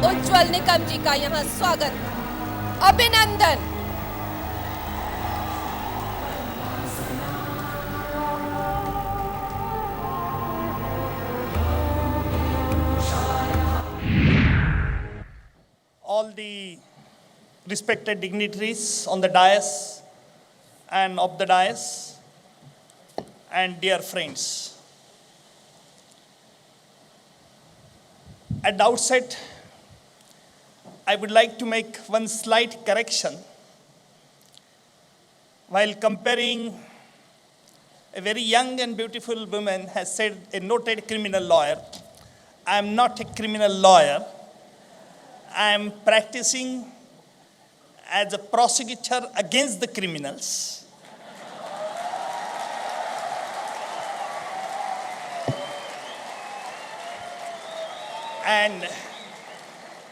उज्ज्वल निकम जी का यहाँ स्वागत, अभिनंदन। All the respected dignitaries on the dais and of the dais, and dear friends. At the outset, I would like to make one slight correction. While comparing a very young and beautiful woman has said a noted criminal lawyer, I am not a criminal lawyer. I am practicing as a prosecutor against the criminals. And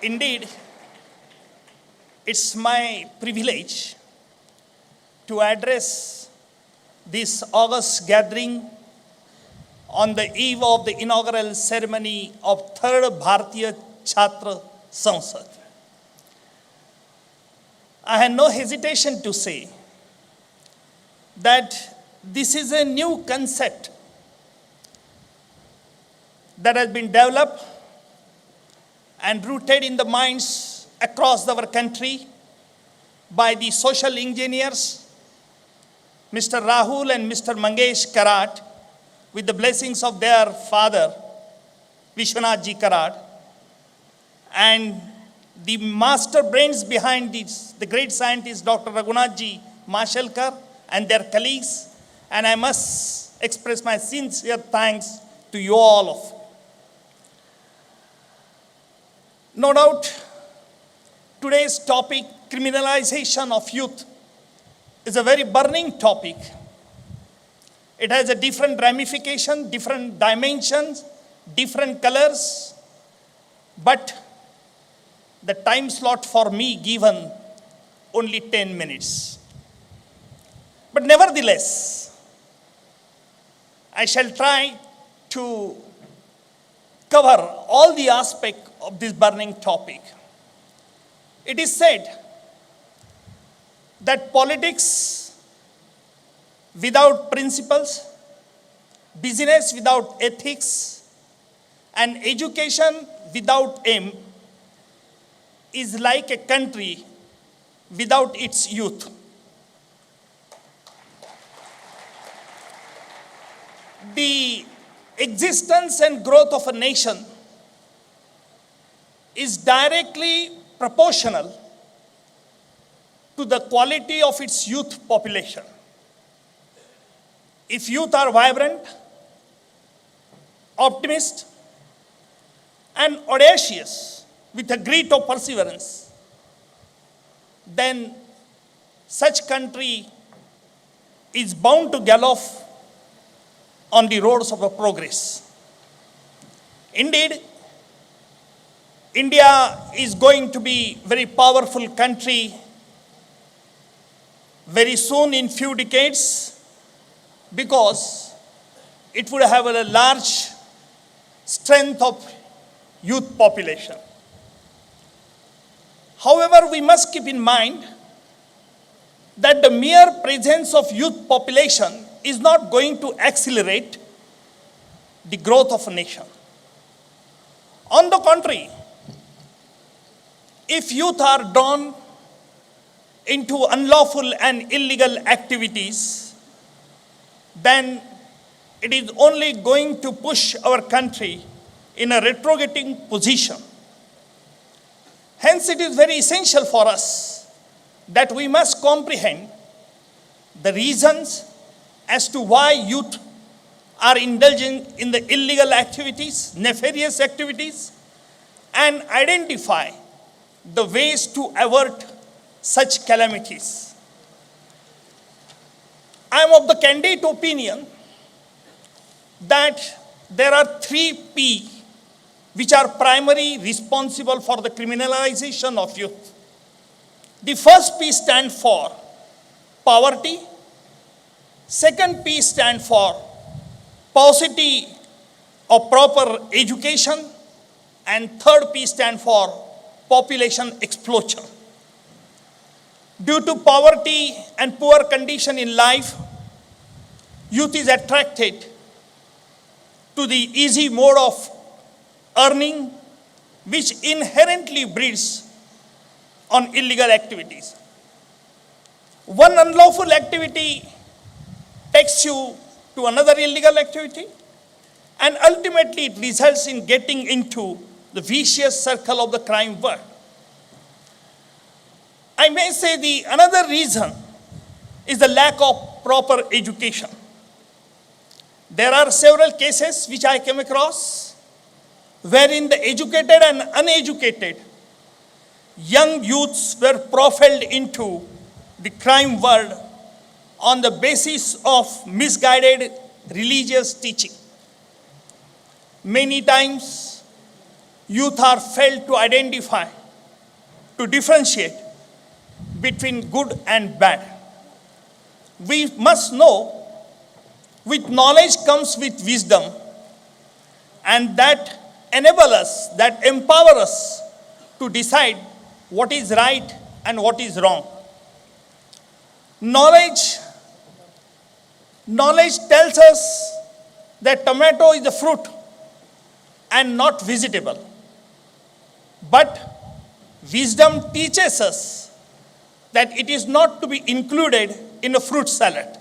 indeed, it's my privilege to address this august gathering on the eve of the inaugural ceremony of 3rd Bharatiya Chhatra Sansad. I had no hesitation to say that this is a new concept that has been developed and rooted in the minds across our country by the social engineers, Mr. Rahul and Mr. Mangesh Karat, with the blessings of their father, Vishwanath Ji Karat, and the master brains behind this, the great scientist Dr. Raghunath Ji Mashalkar and their colleagues, and I must express my sincere thanks to you all of you. No doubt, today's topic, criminalization of youth, is a very burning topic. It has a different ramification, different dimensions, different colors, but the time slot for me given only 10 minutes. But nevertheless, I shall try to cover all the aspects of this burning topic. It is said that politics without principles, business without ethics, and education without aim is like a country without its youth. The existence and growth of a nation is directly proportional to the quality of its youth population. If youth are vibrant, optimistic, and audacious, with a grit of perseverance, then such country is bound to gallop on the roads of progress. Indeed, India is going to be a very powerful country very soon in few decades, because it would have a large strength of youth population. However, we must keep in mind that the mere presence of youth population is not going to accelerate the growth of a nation. On the contrary, if youth are drawn into unlawful and illegal activities, then it is only going to push our country in a retrograding position. Hence, it is very essential for us that we must comprehend the reasons as to why youth are indulging in the illegal activities, nefarious activities, and identify the ways to avert such calamities. I am of the candid opinion that there are 3 P which are primarily responsible for the criminalization of youth. The first P stands for poverty, Second P stand for paucity of proper education, and third P stand for population explosion. Due to poverty and poor condition in life, youth is attracted to the easy mode of earning, which inherently breeds on illegal activities. One unlawful activity takes you to another illegal activity, and ultimately it results in getting into the vicious circle of the crime world. I may say the another reason is the lack of proper education. There are several cases which I came across wherein the educated and uneducated young youths were profiled into the crime world on the basis of misguided religious teaching. Many times, youth are failed to identify, to differentiate between good and bad. We must know with knowledge comes with wisdom, and that enable us, that empower us to decide what is right and what is wrong. Knowledge tells us that tomato is a fruit and not vegetable. But wisdom teaches us that it is not to be included in a fruit salad.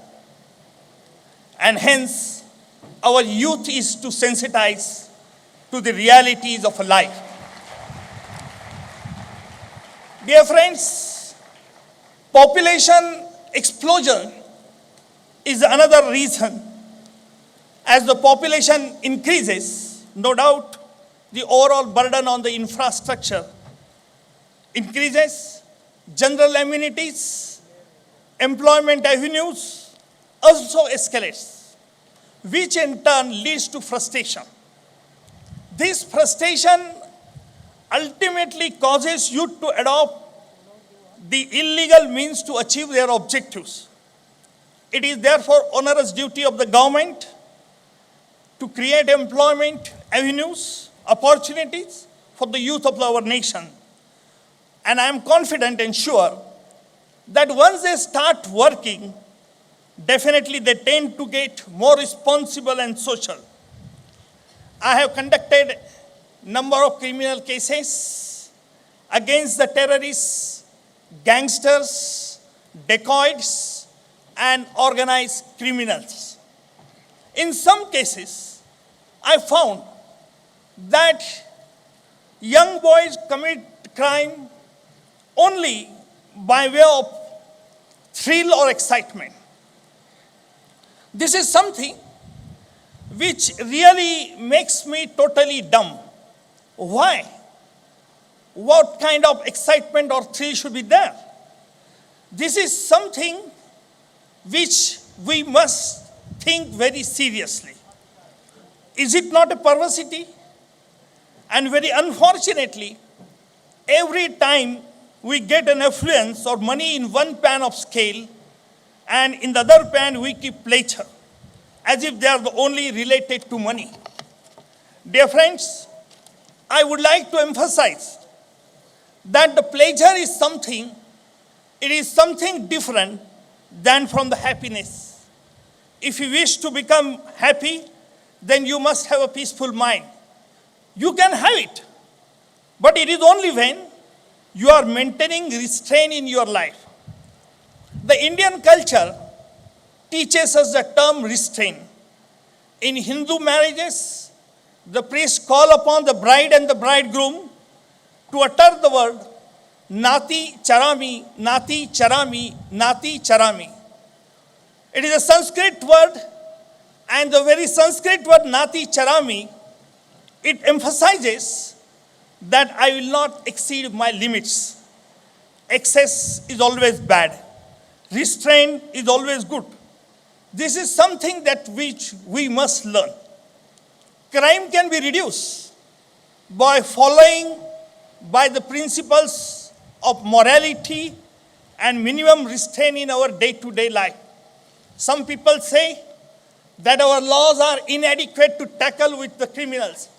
And hence, our youth is to sensitize to the realities of life. Dear friends, population explosion is another reason. As the population increases, no doubt the overall burden on the infrastructure increases, general amenities, employment avenues also escalates, which in turn leads to frustration. This frustration ultimately causes youth to adopt the illegal means to achieve their objectives. It is therefore onerous duty of the government to create employment avenues, opportunities for the youth of our nation. And I am confident and sure that once they start working, definitely they tend to get more responsible and social. I have conducted number of criminal cases against the terrorists, gangsters, dacoits, and organized criminals. In some cases, I found that young boys commit crime only by way of thrill or excitement. This is something which really makes me totally dumb. Why? What kind of excitement or thrill should be there? This is something which we must think very seriously. Is it not a perversity? And very unfortunately, every time we get an affluence or money in one pan of scale, and in the other pan we keep pleasure, as if they are only related to money. Dear friends, I would like to emphasize that the pleasure is something, it is something different than from the happiness. If you wish to become happy, then you must have a peaceful mind. You can have it, but it is only when you are maintaining restraint in your life. The Indian culture teaches us the term restraint. In Hindu marriages, the priest call upon the bride and the bridegroom to utter the word, Nati Charami, Nati Charami, Nati Charami. It is a Sanskrit word, and the very Sanskrit word Nati Charami, it emphasizes that I will not exceed my limits. Excess is always bad. Restraint is always good. This is something that which we must learn. Crime can be reduced by following by the principles of morality and minimum restraint in our day-to-day life. Some people say that our laws are inadequate to tackle with the criminals.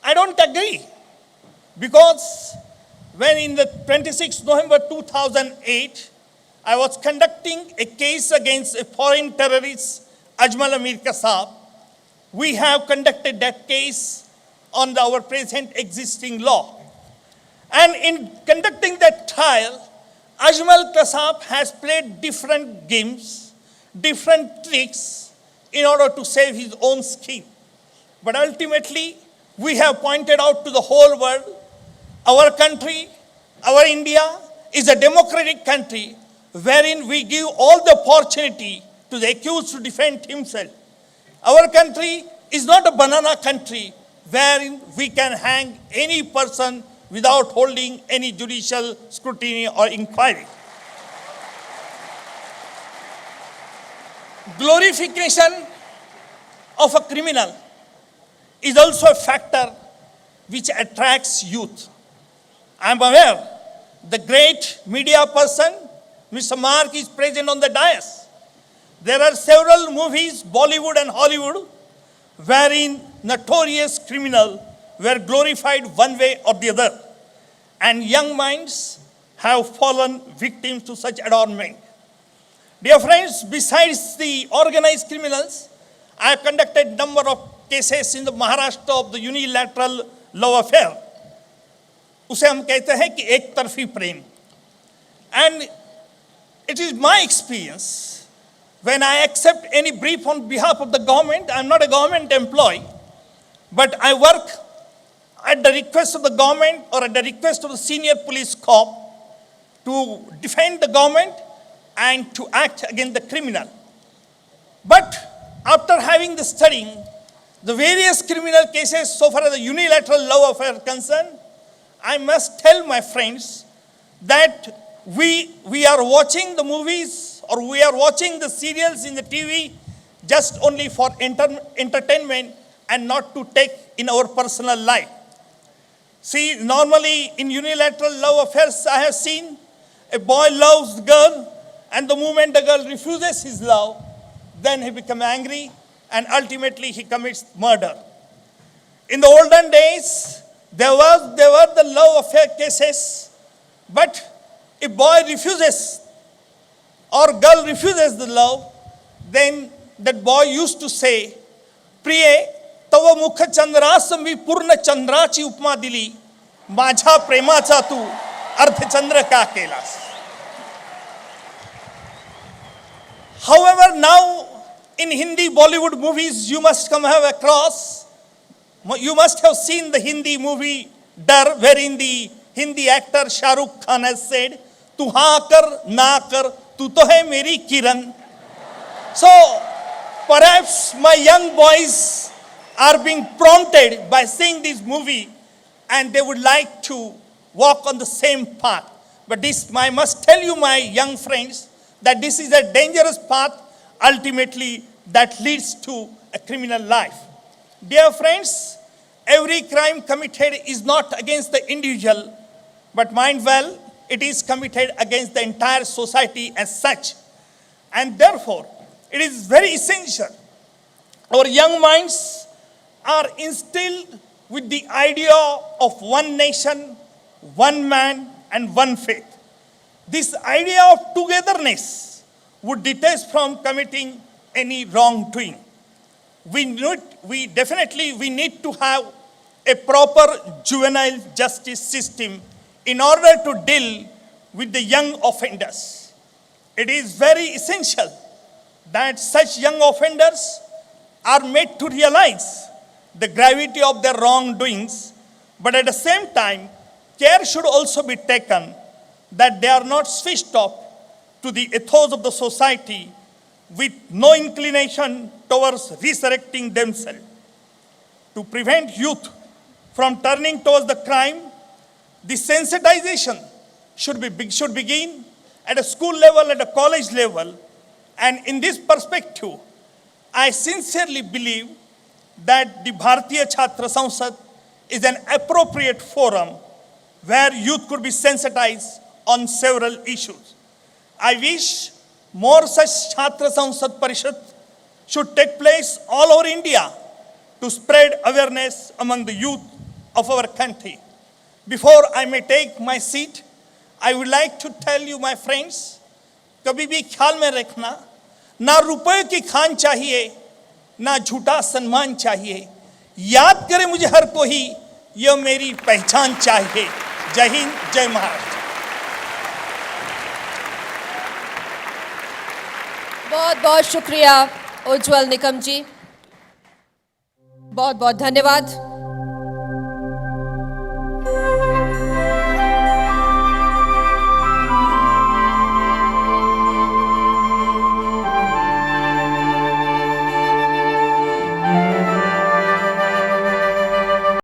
I don't agree, because when in the 26th November 2008, I was conducting a case against a foreign terrorist, Ujjwal Nikam, we have conducted that case on our present existing law. And in conducting that trial, Ujjwal Nikam has played different games, different tricks in order to save his own skin. But ultimately, we have pointed out to the whole world, our country, our India is a democratic country wherein we give all the opportunity to the accused to defend himself. Our country is not a banana country wherein we can hang any person without holding any judicial scrutiny or inquiry. Glorification of a criminal is also a factor which attracts youth. I am aware the great media person, Mr. Mark, is present on the dais. There are several movies, Bollywood and Hollywood, wherein notorious criminals were glorified one way or the other, and young minds have fallen victims to such adornment. Dear friends, besides the organized criminals, I have conducted a number of cases in the Maharashtra of the unilateral love affair. उसे हम कहते हैं कि एक तरफी प्रेम. And it is my experience, when I accept any brief on behalf of the government, I am not a government employee, but I work at the request of the government or at the request of the senior police corps to defend the government and to act against the criminal. But after having the studying the various criminal cases so far as the unilateral love affair concerned, I must tell my friends that we are watching the movies or we are watching the serials in the TV just only for entertainment and not to take in our personal life. See, normally in unilateral love affairs, I have seen a boy loves the girl, and the moment the girl refuses his love, then he becomes angry and ultimately he commits murder. In the olden days, there were the love affair cases, but if boy refuses or girl refuses the love, then that boy used to say, "Priye, तव मुख चंद्रास मी पूर्ण चंद्राची उपमा दिली, माझ्या प्रेमाचा तू अर्धचंद्र का केलास." However, now in Hindi Bollywood movies, you must have seen the Hindi movie Dar, wherein the Hindi actor Shah Rukh Khan has said, "Tu haan kar, na kar, tu to hai meri kiran." So, perhaps my young boys are being prompted by seeing this movie and they would like to walk on the same path. But I must tell you, my young friends, that this is a dangerous path, ultimately, that leads to a criminal life. Dear friends, every crime committed is not against the individual, but mind well, it is committed against the entire society as such. And therefore, it is very essential our young minds are instilled with the idea of one nation, one man, and one faith. This idea of togetherness would deter us from committing any wrongdoing. We need to have a proper juvenile justice system in order to deal with the young offenders. It is very essential that such young offenders are made to realize the gravity of their wrongdoings, but at the same time, care should also be taken that they are not switched off to the ethos of the society with no inclination towards resurrecting themselves. To prevent youth from turning towards the crime, the sensitization should begin at a school level, at a college level. And in this perspective, I sincerely believe that the Bharatiya Chhatra Sansad is an appropriate forum where youth could be sensitized on several issues. I wish more such Chhatra Sansad Parishad should take place all over India to spread awareness among the youth of our country. Before I may take my seat, I would like to tell you, my friends, कभी भी ख्याल में रखना, ना रुपए की खान चाहिए, ना झूठा सम्मान चाहिए. याद करे मुझे हर कोई, यह मेरी पहचान चाहिए. जय हिंद, जय महाराष्ट्र. बहुत बहुत शुक्रिया उज्जवल निकम जी, बहुत बहुत धन्यवाद.